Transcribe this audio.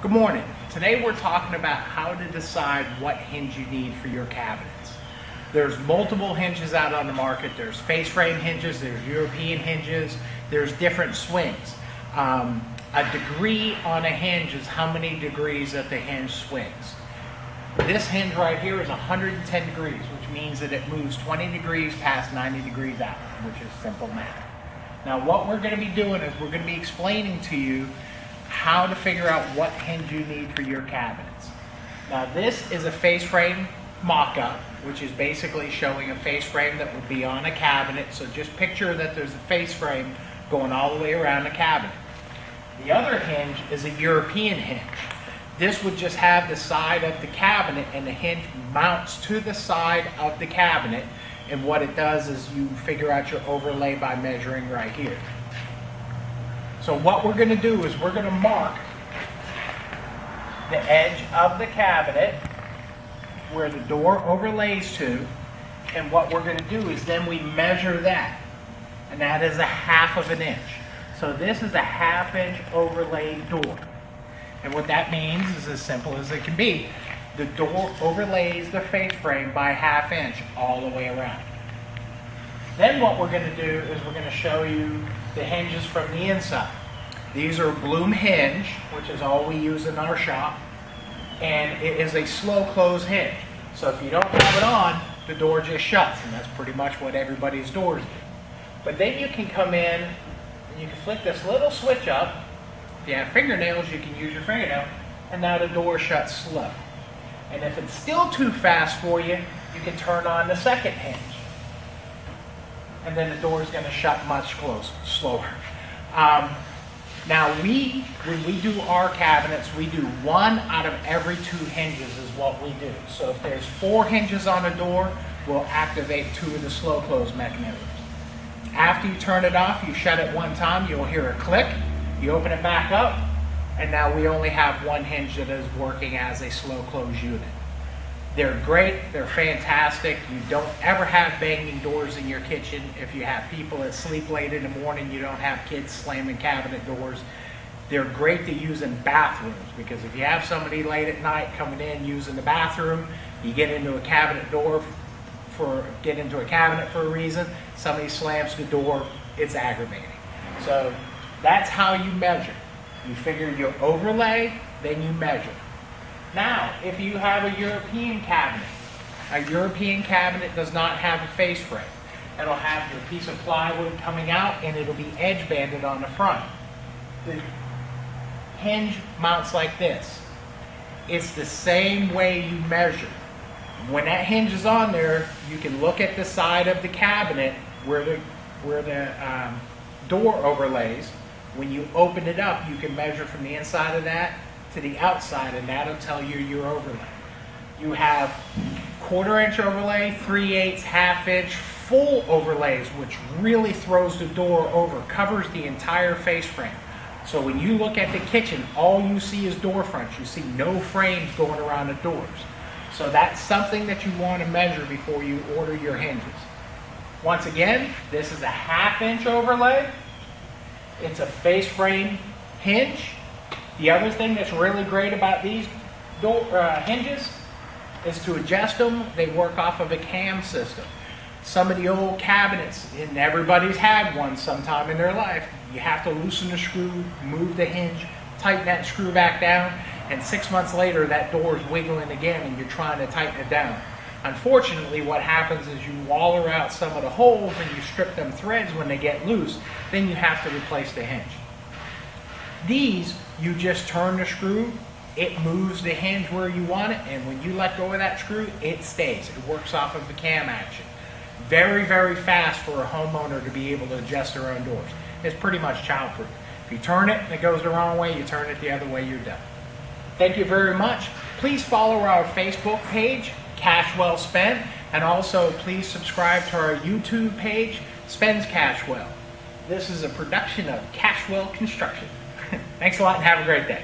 Good morning. Today we're talking about how to decide what hinge you need for your cabinets. There's multiple hinges out on the market. There's face frame hinges, there's European hinges, there's different swings. A degree on a hinge is how many degrees that the hinge swings. This hinge right here is 110 degrees, which means that it moves 20 degrees past 90 degrees out, which is simple math. Now what we're going to be doing is we're going to be explaining to you how to figure out what hinge you need for your cabinets. Now this is a face frame mock-up, which is basically showing a face frame that would be on a cabinet. So just picture that there's a face frame going all the way around the cabinet. The other hinge is a European hinge. This would just have the side of the cabinet and the hinge mounts to the side of the cabinet, and what it does is you figure out your overlay by measuring right here. So what we're going to do is we're going to mark the edge of the cabinet where the door overlays to, and what we're going to do is then we measure that, and that is 1/2 of an inch. So this is a 1/2 inch overlaid door, and what that means is as simple as it can be. The door overlays the face frame by 1/2 inch all the way around. Then what we're going to do is we're going to show you the hinges from the inside. These are Bloom hinge, which is all we use in our shop, and it is a slow close hinge. So if you don't have it on, the door just shuts, and that's pretty much what everybody's doors do. But then you can come in and you can flick this little switch up. If you have fingernails, you can use your fingernail, and now the door shuts slow. And if it's still too fast for you, you can turn on the second hinge, and then the door is going to shut much slower. Now when we do our cabinets, we do 1 out of every 2 hinges is what we do. So if there's 4 hinges on a door, we'll activate 2 of the slow close mechanisms. After you turn it off, you shut it 1 time, you'll hear a click, you open it back up, and now we only have 1 hinge that is working as a slow close unit. They're great, they're fantastic. You don't ever have banging doors in your kitchen. If you have people that sleep late in the morning, you don't have kids slamming cabinet doors. They're great to use in bathrooms, because if you have somebody late at night coming in using the bathroom, you get into a cabinet for a reason, somebody slams the door, it's aggravating. So that's how you measure. You figure your overlay, then you measure. Now, if you have a European cabinet does not have a face frame. It'll have your piece of plywood coming out, and it'll be edge banded on the front. The hinge mounts like this. It's the same way you measure. When that hinge is on there, you can look at the side of the cabinet where the door overlays. When you open it up, you can measure from the inside of that to the outside, and that'll tell you your overlay. You have 1/4 inch overlay, 3/8, 1/2 inch, full overlays, which really throws the door over, covers the entire face frame. So when you look at the kitchen, all you see is door fronts. You see no frames going around the doors. So that's something that you want to measure before you order your hinges. Once again, this is a 1/2 inch overlay. It's a face frame hinge. The other thing that's really great about these hinges is to adjust them, they work off of a cam system. Some of the old cabinets, and everybody's had one sometime in their life, you have to loosen the screw, move the hinge, tighten that screw back down, and 6 months later that door is wiggling again and you're trying to tighten it down. Unfortunately, what happens is you waller out some of the holes and you strip them threads when they get loose, then you have to replace the hinge. These, you just turn the screw, it moves the hinge where you want it, and when you let go of that screw, it stays. It works off of the cam action. Very, very fast for a homeowner to be able to adjust their own doors. It's pretty much childproof. If you turn it and it goes the wrong way, you turn it the other way, you're done. Thank you very much. Please follow our Facebook page, Cash Well Spent, and also please subscribe to our YouTube page, Spends Cash Well. This is a production of Cash Well Construction. Thanks a lot and have a great day.